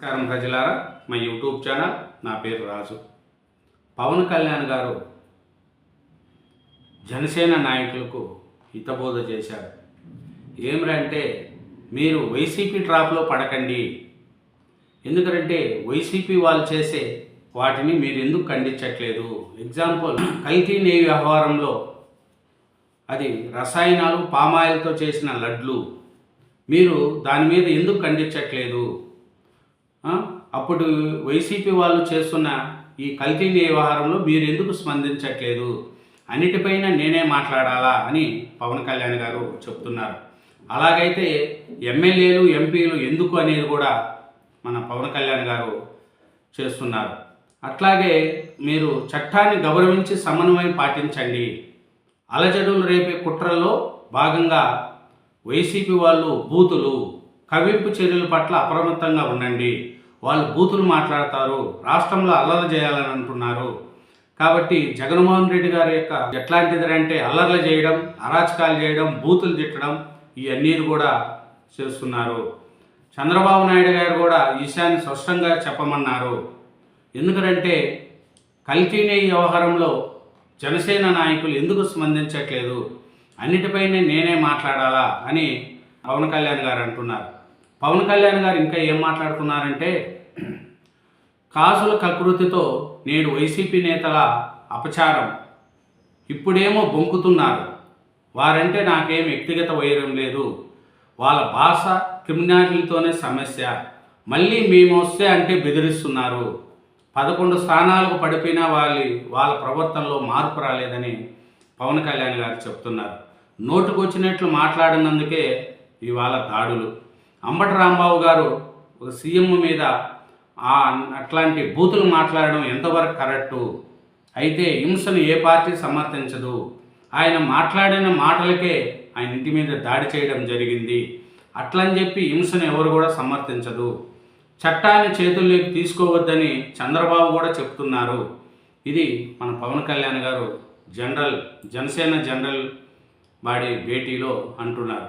నమస్కారం ప్రజలారా, మా యూట్యూబ్ ఛానల్. నా పేరు రాజు. పవన్ కళ్యాణ్ గారు జనసేన నాయకులకు హితబోధ చేశారు. ఏమిటంటే, మీరు వైసీపీ ట్రాప్లో పడకండి. ఎందుకంటే వైసీపీ వాళ్ళు చేసే వాటిని మీరు ఎందుకు ఖండించట్లేదు? ఎగ్జాంపుల్, కల్తీ నెయ్యి వ్యవహారంలో అది రసాయనాలు పామాయిల్తో చేసిన లడ్లు, మీరు దాని మీద ఎందుకు ఖండించట్లేదు? అప్పుడు వైసీపీ వాళ్ళు చేస్తున్న ఈ కల్తీ వ్యవహారంలో మీరు ఎందుకు స్పందించట్లేదు? అన్నిటిపైన నేనే మాట్లాడాలా అని పవన్ కళ్యాణ్ గారు చెప్తున్నారు. అలాగైతే ఎమ్మెల్యేలు ఎంపీలు ఎందుకు అనేది కూడా మన పవన్ కళ్యాణ్ గారు చేస్తున్నారు. అట్లాగే మీరు చట్టాన్ని గౌరవించి సమన్వయం పాటించండి. అలజడులు రేపే కుట్రల్లో భాగంగా వైసీపీ వాళ్ళు బూతులు, కవింపు చర్యల పట్ల అప్రమత్తంగా ఉండండి. వాళ్ళు బూతులు మాట్లాడతారు, రాష్ట్రంలో అల్లర్లు చేయాలని అంటున్నారు. కాబట్టి జగన్మోహన్ రెడ్డి గారి యొక్క ఎట్లాంటిదంటే అల్లర్లు చేయడం, అరాచకాలు చేయడం, బూతులు తిట్టడం, ఇవన్నీ కూడా చేస్తున్నారు. చంద్రబాబు నాయుడు గారు కూడా ఈ విషయాన్ని స్పష్టంగా చెప్పమన్నారు. ఎందుకంటే కల్తీ నెయ్యి వ్యవహారంలో జనసేన నాయకులు ఎందుకు స్పందించట్లేదు? అన్నిటిపైనే నేనే మాట్లాడాలా అని పవన్ కళ్యాణ్ గారు అంటున్నారు. పవన్ కళ్యాణ్ గారు ఇంకా ఏం మాట్లాడుతున్నారంటే, కాసుల కకృతితో నేడు వైసీపీ నేతల అపచారం, ఇప్పుడేమో బొంకుతున్నారు. వారంటే నాకేం వ్యక్తిగత వైరం లేదు, వాళ్ళ భాష క్రిమినాలిటీతోనే సమస్య. మళ్ళీ మేము వస్తే అంటే బెదిరిస్తున్నారు. 11 స్థానాలకు పడిపోయినా వాళ్ళ ప్రవర్తనలో మార్పు రాలేదని పవన్ కళ్యాణ్ గారు చెప్తున్నారు. నోటుకొచ్చినట్లు మాట్లాడినందుకే ఇవాళ దాడులు. అంబటి రాంబాబు గారు ఒక సీఎం మీద అట్లాంటి బూతులు మాట్లాడడం ఎంతవరకు కరెక్టు? అయితే హింసను ఏ పార్టీ సమర్థించదు. ఆయన మాట్లాడిన మాటలకే ఆయన ఇంటి మీద దాడి చేయడం జరిగింది. అట్లని చెప్పి హింసను ఎవరు కూడా సమర్థించదు. చట్టాన్ని చేతుల్లోకి తీసుకోవద్దని చంద్రబాబు కూడా చెప్తున్నారు. ఇది మన పవన్ కళ్యాణ్ గారు జనసేన జనరల్ బాడీ భేటీలో అంటున్నారు.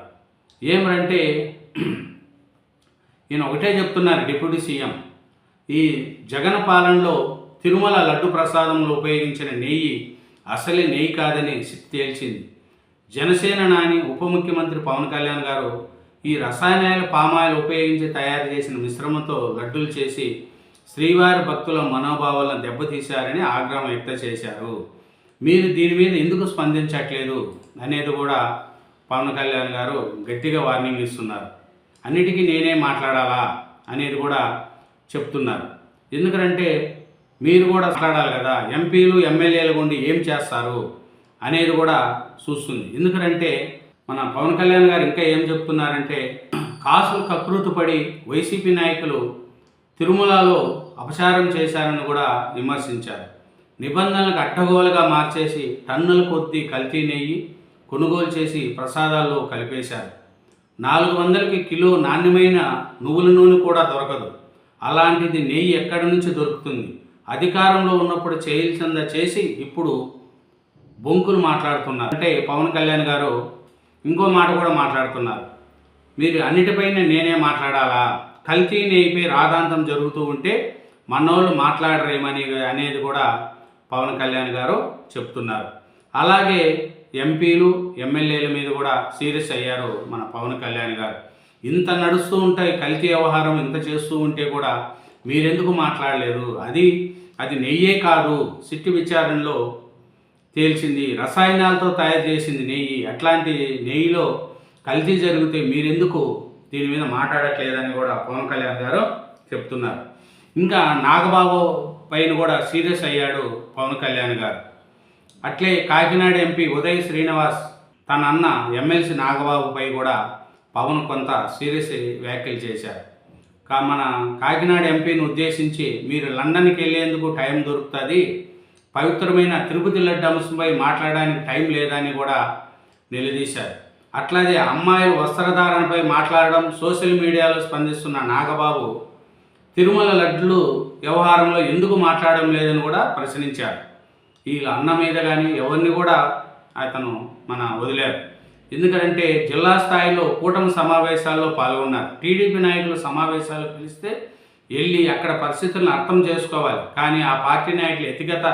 ఏమంటే, ఈయన ఒకటే చెప్తున్నారు, డిప్యూటీ సీఎం, ఈ జగన్ పాలనలో తిరుమల లడ్డు ప్రసాదంలో ఉపయోగించిన నెయ్యి అసలే నెయ్యి కాదని తేల్చింది. జనసేన నాని ఉప ముఖ్యమంత్రి పవన్ కళ్యాణ్ గారు ఈ రసాయనాల పామాయిల్ ఉపయోగించి తయారు చేసిన మిశ్రమంతో లడ్డూలు చేసి శ్రీవారి భక్తుల మనోభావాలను దెబ్బతీశారని ఆగ్రహం వ్యక్తం చేశారు. మీరు దీని మీద ఎందుకు స్పందించట్లేదు అనేది కూడా పవన్ కళ్యాణ్ గారు గట్టిగా వార్నింగ్ ఇస్తున్నారు. అన్నిటికీ నేనే మాట్లాడాలా అనేది కూడా చెప్తున్నారు. ఎందుకంటే మీరు కూడా మాట్లాడాలి కదా, ఎంపీలు ఎమ్మెల్యేలు గుండి ఏం చేస్తారు అనేది కూడా చూస్తుంది. ఎందుకంటే మన పవన్ కళ్యాణ్ గారు ఇంకా ఏం చెప్తున్నారంటే, కాసులు కకృతిపడి వైసీపీ నాయకులు తిరుమలలో అపచారం చేశారని కూడా విమర్శించారు. నిబంధనలకు అడ్డగోలుగా మార్చేసి టన్నుల కొద్దీ కల్తీ నెయ్యి కొనుగోలు చేసి ప్రసాదాల్లో కలిపేశారు. 400కి కిలో నాణ్యమైన నువ్వుల నూనె కూడా దొరకదు. అలాంటిది నెయ్యి ఎక్కడి నుంచి దొరుకుతుంది? అధికారంలో ఉన్నప్పుడు చేయాల్సిందా చేసి ఇప్పుడు బొంకులు మాట్లాడుతున్నారు. అంటే పవన్ కళ్యాణ్ గారు ఇంకో మాట కూడా మాట్లాడుతున్నారు. మీరు అన్నిటిపైన నేనే మాట్లాడాలా? కల్తీ నెయ్యిపై రాద్ధాంతం జరుగుతూ ఉంటే మనోళ్ళు మాట్లాడరేమని అనేది కూడా పవన్ కళ్యాణ్ గారు చెప్తున్నారు. అలాగే ఎంపీలు ఎమ్మెల్యేల మీద కూడా సీరియస్ అయ్యారు మన పవన్ కళ్యాణ్ గారు. ఇంత నడుస్తూ ఉంటాయి కల్తీ వ్యవహారం, ఇంత చేస్తూ ఉంటే కూడా మీరెందుకు మాట్లాడలేదు? అది నెయ్యే కాదు, సిట్టి విచారణలో తేల్చింది, రసాయనాలతో తయారు చేసింది నెయ్యి. అట్లాంటి నెయ్యిలో కల్తీ జరిగితే మీరెందుకు దీని మీద మాట్లాడట్లేదని కూడా పవన్ కళ్యాణ్ గారు చెప్తున్నారు. ఇంకా నాగబాబు పైన కూడా సీరియస్ అయ్యాడు పవన్ కళ్యాణ్ గారు. అట్లే కాకినాడ ఎంపీ ఉదయ్ శ్రీనివాస్ తన అన్న ఎమ్మెల్సీ నాగబాబుపై కూడా పవన్ కొంత సీరియస్ వ్యాఖ్యలు చేశారు. మన కాకినాడ ఎంపీని ఉద్దేశించి, మీరు లండన్కి వెళ్ళేందుకు టైం దొరుకుతుంది, పవిత్రమైన తిరుపతి లడ్డు అంశంపై మాట్లాడడానికి టైం లేదని కూడా నిలదీశారు. అట్లాగే అమ్మాయిల వస్త్రధారణపై మాట్లాడడం, సోషల్ మీడియాలో స్పందిస్తున్న నాగబాబు తిరుమల లడ్లు వ్యవహారంలో ఎందుకు మాట్లాడడం లేదని కూడా ప్రశ్నించారు. వీళ్ళ అన్న మీద కానీ ఎవరిని కూడా అతను వదిలేరు. ఎందుకంటే జిల్లా స్థాయిలో కూటమి సమావేశాల్లో పాల్గొన్నారు. టీడీపీ నాయకులు సమావేశాలు పిలిస్తే వెళ్ళి అక్కడ పరిస్థితులను అర్థం చేసుకోవాలి. కానీ ఆ పార్టీ నాయకులు వ్యక్తిగత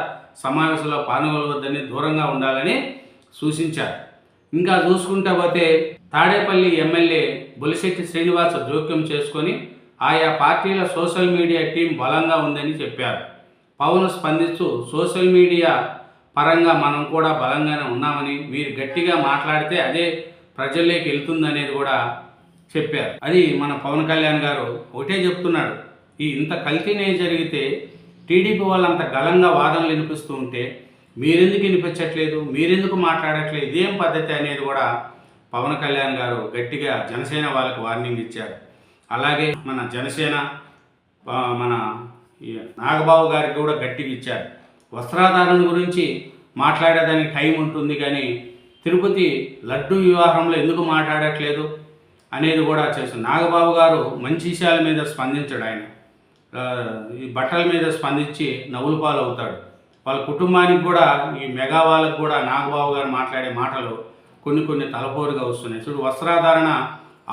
సమావేశంలో పాల్గొనవద్దని, దూరంగా ఉండాలని సూచించారు. ఇంకా చూసుకుంటే పోతే తాడేపల్లి ఎమ్మెల్యే బొలిశెట్టి శ్రీనివాస్ జోక్యం చేసుకొని ఆయా పార్టీల సోషల్ మీడియా టీం బలంగా ఉందని చెప్పారు. పవన్ స్పందిస్తూ సోషల్ మీడియా పరంగా మనం కూడా బలంగానే ఉన్నామని, మీరు గట్టిగా మాట్లాడితే అదే ప్రజల్లోకి వెళ్తుందనేది కూడా చెప్పారు. అది మన పవన్ కళ్యాణ్ గారు ఒకటే చెప్తున్నాడు, ఈ ఇంత కల్తీనే జరిగితే టీడీపీ వాళ్ళు అంత గలంగా వాదనలు వినిపిస్తూ ఉంటే మీరెందుకు వినిపించట్లేదు, మీరెందుకు మాట్లాడట్లేదు, ఇదేం పద్ధతి అనేది కూడా పవన్ కళ్యాణ్ గారు గట్టిగా జనసేన వాళ్ళకి వార్నింగ్ ఇచ్చారు. అలాగే మన జనసేన మన నాగబాబు గారికి కూడా గట్టిగా ఇచ్చారు. వస్త్రాధారణ గురించి మాట్లాడేదానికి టైం ఉంటుంది, కానీ తిరుపతి లడ్డు వ్యవహారంలో ఎందుకు మాట్లాడట్లేదు అనేది కూడా చేస్తుంది. నాగబాబు గారు మంచి విషయాల మీద స్పందించాడు. ఆయన ఈ బట్టల మీద స్పందించి నవ్వుల పాలు అవుతాడు. వాళ్ళ కుటుంబానికి కూడా, ఈ మెగా వాళ్ళకు కూడా నాగబాబు గారు మాట్లాడే మాటలు కొన్ని తలపోరుగా వస్తున్నాయి. చూడు, వస్త్రాధారణ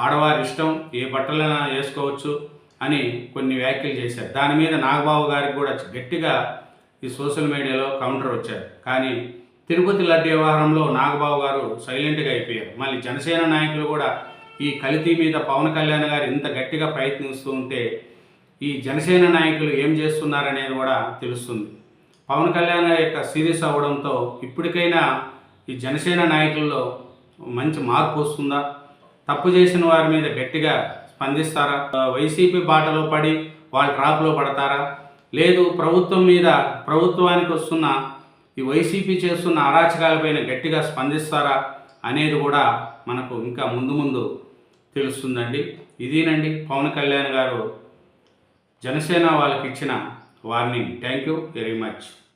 ఆడవారి ఇష్టం, ఏ బట్టలైనా వేసుకోవచ్చు అని కొన్ని వ్యాఖ్యలు చేశారు. దాని మీద నాగబాబు గారికి కూడా గట్టిగా ఈ సోషల్ మీడియాలో కౌంటర్ వచ్చారు. కానీ తిరుపతి లడ్డు వ్యవహారంలో నాగబాబు గారు సైలెంట్గా అయిపోయారు. మళ్ళీ జనసేన నాయకులు కూడా ఈ కల్తీ మీద పవన్ కళ్యాణ్ గారు ఇంత గట్టిగా ప్రయత్నిస్తూ ఉంటే ఈ జనసేన నాయకులు ఏం చేస్తున్నారనేది కూడా తెలుస్తుంది. పవన్ కళ్యాణ్ యొక్క సీరియస్ అవ్వడంతో ఇప్పటికైనా ఈ జనసేన నాయకుల్లో మంచి మార్పు వస్తుందా, తప్పు చేసిన వారి మీద గట్టిగా స్పందిస్తారా, వైసీపీ బాటలో పడి వాళ్ళు ట్రాప్లో పడతారా, లేదు ప్రభుత్వానికి వస్తున్న ఈ వైసీపీ చేస్తున్న అరాచకాలపైన గట్టిగా స్పందిస్తారా అనేది కూడా మనకు ఇంకా ముందు తెలుస్తుందండి. ఇదేనండి పవన్ కళ్యాణ్ గారు జనసేన వాళ్ళకి ఇచ్చిన warning. Thank you very much.